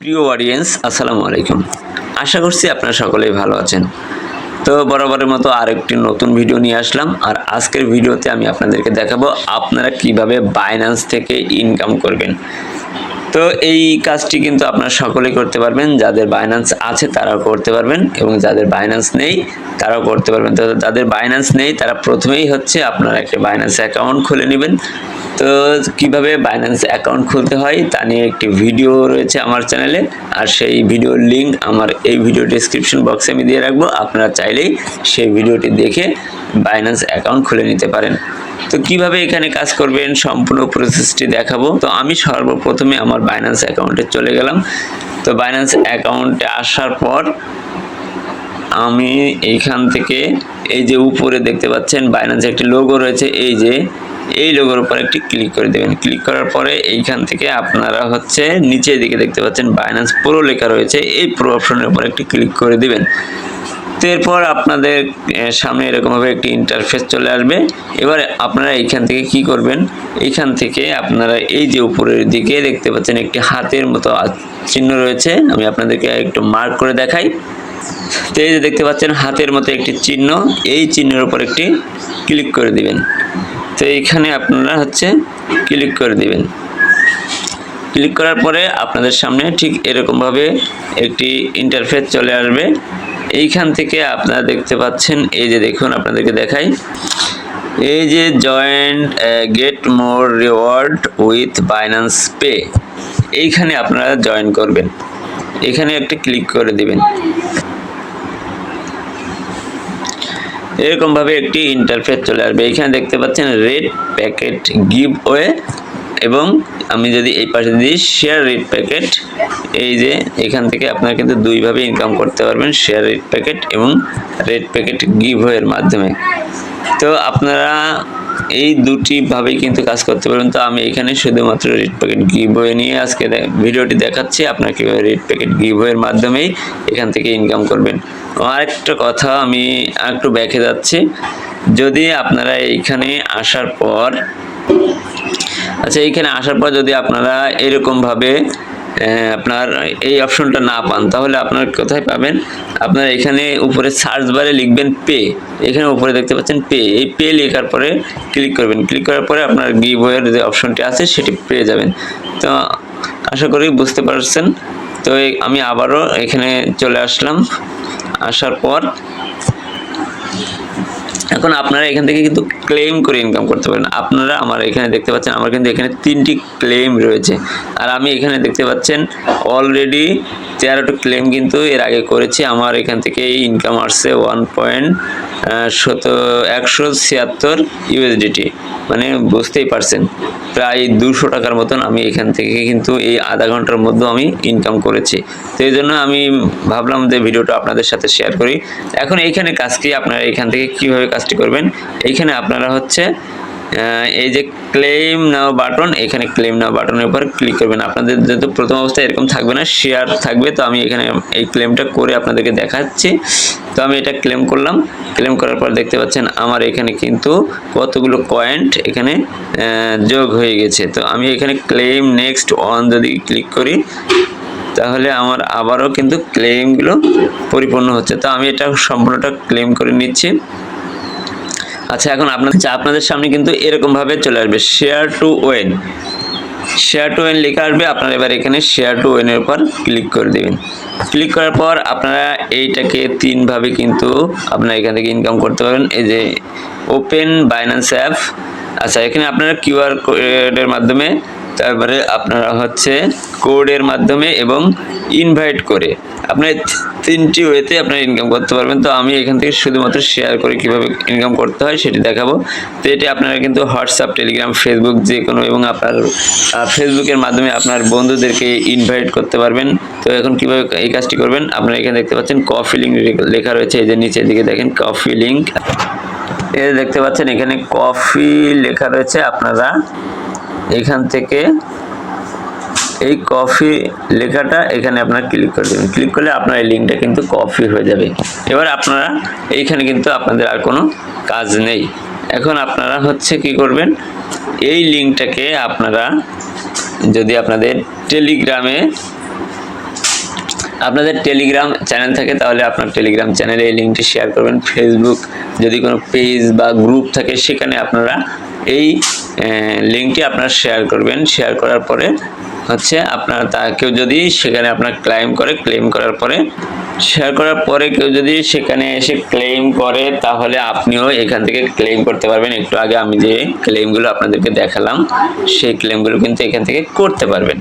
প্রিয় অডিয়েন্স, আসসালামু আলাইকুম। আশা করছি আপনারা সকলেই ভালো আছেন। তো বরাবরের মতো আরেকটি নতুন ভিডিও নিয়ে আসলাম। আর আজকের ভিডিওতে আমি আপনাদেরকে দেখাবো আপনারা কিভাবে বাইন্যান্স থেকে ইনকাম করবেন। তো এই কাজটি কিন্তু আপনারা সকলেই করতে পারবেন। যাদের বাইন্যান্স আছে তারাও করতে পারবেন এবং যাদের বাইন্যান্স নেই তারাও করতে পারবেন। তো যাদের বাইন্যান্স নেই তারা প্রথমেই হচ্ছে আপনারা একটা বাইন্যান্স অ্যাকাউন্ট খুলে নেবেন। তো কিভাবে বাইন্যান্স অ্যাকাউন্ট খুলতে হয় তা নিয়ে একটি ভিডিও রয়েছে আমার চ্যানেলে, আর সেই ভিডিওর লিঙ্ক আমার এই ভিডিও ডেসক্রিপশন বক্সে আমি দিয়ে রাখবো। আপনারা চাইলেই সেই ভিডিওটি দেখে বাইন্যান্স অ্যাকাউন্ট খুলে নিতে পারেন। তো কিভাবে এখানে কাজ করবেন সম্পূর্ণ প্রসেসটি দেখাবো। তো আমি সর্বপ্রথমে আমার বাইন্যান্স অ্যাকাউন্টে চলে গেলাম। তো বাইন্যান্স অ্যাকাউন্টে আসার পর আমি এইখান থেকে এই যে উপরে দেখতে পাচ্ছেন বাইন্যান্স একটি লোগো রয়েছে, এই লোগোর উপর একটি ক্লিক করে দেবেন। ক্লিক করার পরে এইখান থেকে আপনারা হচ্ছে নিচের দিকে দেখতে পাচ্ছেন বাইন্যান্স প্রো লেখা রয়েছে, এই প্রো অপশনের উপর একটি ক্লিক করে দিবেন। তো এরপর আপনাদের সামনে এরকমভাবে একটি ইন্টারফেস চলে আসবে। এবারে আপনারা এইখান থেকে কি করবেন, এইখান থেকে আপনারা এই যে উপরের দিকে দেখতে পাচ্ছেন একটি হাতের মতো চিহ্ন রয়েছে, আমি আপনাদেরকে একটু মার্ক করে দেখাই। তো এই যে দেখতে পাচ্ছেন হাতের মতো একটি চিহ্ন, এই চিহ্নের উপর একটি ক্লিক করে দিবেন। তো এইখানে আপনারা হচ্ছে ক্লিক করে দিবেন। ক্লিক করার পরে আপনাদের সামনে ঠিক এরকমভাবে একটি ইন্টারফেস চলে আসবে। এইখান থেকে আপনারা দেখতে পাচ্ছেন, এই যে দেখুন আপনাদেরকে দেখাই, এই যে joint get more reward with Binance pay, এইখানে আপনারা জয়েন করবেন। এখানে একটা ক্লিক করে দিবেন। এরকমভাবে একটি ইন্টারফেস চলে আসবে। এইখানে দেখতে পাচ্ছেন রেড প্যাকেট গিভ ওয়ে, এবং আমি যদি এই পাশে দিই শেয়ার রেড প্যাকেট, এই যে এখান থেকে আপনারা কিন্তু দুইভাবে ইনকাম করতে পারবেন, শেয়ার রেড প্যাকেট এবং রেড প্যাকেট গিভ ওয়ের মাধ্যমে। তো আপনারা এই দুটি ভাবেই কিন্তু কাজ করতে পারবেন। তো আমি এখানে শুধুমাত্র রেড প্যাকেট গিভ ওয়ে নিয়ে আজকে ভিডিওটি দেখাচ্ছি আপনারা কীভাবে রেড প্যাকেট গিভ ওয়ের মাধ্যমেই এখান থেকে ইনকাম করবেন। আরেকটা কথা আমি একটু ব্যাকে যাচ্ছি, যদি আপনারা এইখানে আসার পর এইখানে আসার পর যদি আপনারা এরকমভাবে আপনার এই অপশনটা না পান, তাহলে আপনারা কোথায় পাবেন, আপনারা এখানে উপরে সার্চ বারে লিখবেন পে, এখানে উপরে দেখতে পাচ্ছেন পে, এই পে লেখার পরে ক্লিক করবেন। ক্লিক করার পরে আপনার গিভ ওয়ের যে অপশনটি আছে সেটি পেয়ে যাবেন। তো আশা করি বুঝতে পারছেন। তো আমি আবারও এখানে চলে আসলাম। আসার পর এখন আপনারা এখান থেকে কিন্তু ক্লেম করে ইনকাম করতে পারেন। আপনারা আমার এখানে দেখতে পাচ্ছেন আমার কিন্তু এখানে 3টি ক্লেম রয়েছে, আর আমি এখানে দেখতে পাচ্ছেন অলরেডি 13টি ক্লেম কিন্তু এর আগে করেছি। আমার এখান থেকে ইনকাম আসছে 1.176 ইউএসডিটি, মানে বুঝতেই পারছেন প্রায় 200 টাকার মতন আমি এখান থেকে কিন্তু এই আধা ঘন্টার মধ্যে আমি ইনকাম করেছি। তো এই জন্য আমি ভাবলাম যে ভিডিওটা আপনাদের সাথে শেয়ার করি। এখন এইখানে কাজটি আপনারা এখান থেকে কিভাবে কাজটি করবেন, এইখানে আপনারা হচ্ছে এই যে ক্লেম নাও বাটন, এখানে ক্লেম নাও বাটনের উপর ক্লিক করবেন। আপনাদের যেহেতু প্রথম অবস্থায় এরকম থাকবে না, শেয়ার থাকবে, তো আমি এখানে এই ক্লেমটা করে আপনাদেরকে দেখাচ্ছি। তো আমি এটা ক্লেম করলাম। ক্লেম করার পর দেখতে পাচ্ছেন আমার এখানে কিন্তু কতগুলো পয়েন্ট এখানে যোগ হয়ে গেছে। তো আমি এখানে ক্লেম নেক্সট অন যদি ক্লিক করি, তাহলে আমার আবারও কিন্তু ক্লেমগুলো পরিপূর্ণ হচ্ছে। তো আমি এটা সম্পূর্ণটা ক্লেম করে নিচ্ছি। আচ্ছা, এখন আপনাদের সামনে কিন্তু এরকমভাবে চলে আসবে share to win, share to win লেখা আসবে। আপনারা এবার এখানে শেয়ার টু ওয়েনের উপর ক্লিক করে দেবেন। ক্লিক করার পর আপনারা এইটাকে 3 ভাবে কিন্তু আপনারা এখান থেকে ইনকাম করতে পারেন। এই যে ওপেন বাইন্যান্স অ্যাপ, আচ্ছা এখানে আপনারা কিউআর কোডের মাধ্যমে, তারপরে আপনারা হচ্ছে কোডের মাধ্যমে এবং ইনভাইট করে আপনার 3টি ওয়েতে আপনারা ইনকাম করতে পারবেন। তো আমি এখান থেকে শুধুমাত্র শেয়ার করে কিভাবে ইনকাম করতে হয় সেটি দেখাবো। তো এটি আপনারা কিন্তু হোয়াটসঅ্যাপ, টেলিগ্রাম, ফেসবুক যে কোনো, এবং আপনার ফেসবুকের মাধ্যমে আপনার বন্ধুদেরকে ইনভাইট করতে পারবেন। তো এখন কিভাবে এই কাজটি করবেন, আপনারা এখানে দেখতে পাচ্ছেন কফি লিঙ্ক লেখা রয়েছে, এই যে নিচের দিকে দেখেন কফি লিঙ্ক, এই দেখতে পাচ্ছেন এখানে কফি লেখা রয়েছে। আপনারা এখান থেকে এই কফি লেখাটা এখানে আপনারা ক্লিক করে দেবেন। ক্লিক করলে আপনার এই লিঙ্কটা কিন্তু কপি হয়ে যাবে। এবার আপনারা এইখানে কিন্তু আপনাদের আর কোনো কাজ নেই। এখন আপনারা হচ্ছে কি করবেন, এই লিঙ্কটাকে আপনারা যদি আপনাদের টেলিগ্রামে আপনাদের টেলিগ্রাম চ্যানেল থাকে তাহলে আপনার টেলিগ্রাম চ্যানেলে এই লিঙ্কটি শেয়ার করবেন। ফেসবুক যদি কোনো পেজ বা গ্রুপ থাকে সেখানে আপনারা এই লিঙ্কটি আপনারা শেয়ার করবেন। শেয়ার করার পরে হচ্ছে আপনার কেউ যদি সেখানে আপনার ক্লেম করার পরে শেয়ার করার পরে কেউ যদি সেখানে এসে ক্লেম করে তাহলে আপনিও এখান থেকে ক্লেম করতে পারবেন। একটু আগে আমি যে ক্লেমগুলো আপনাদেরকে দেখালাম সেই ক্লেমগুলো কিন্তু এখান থেকে করতে পারবেন।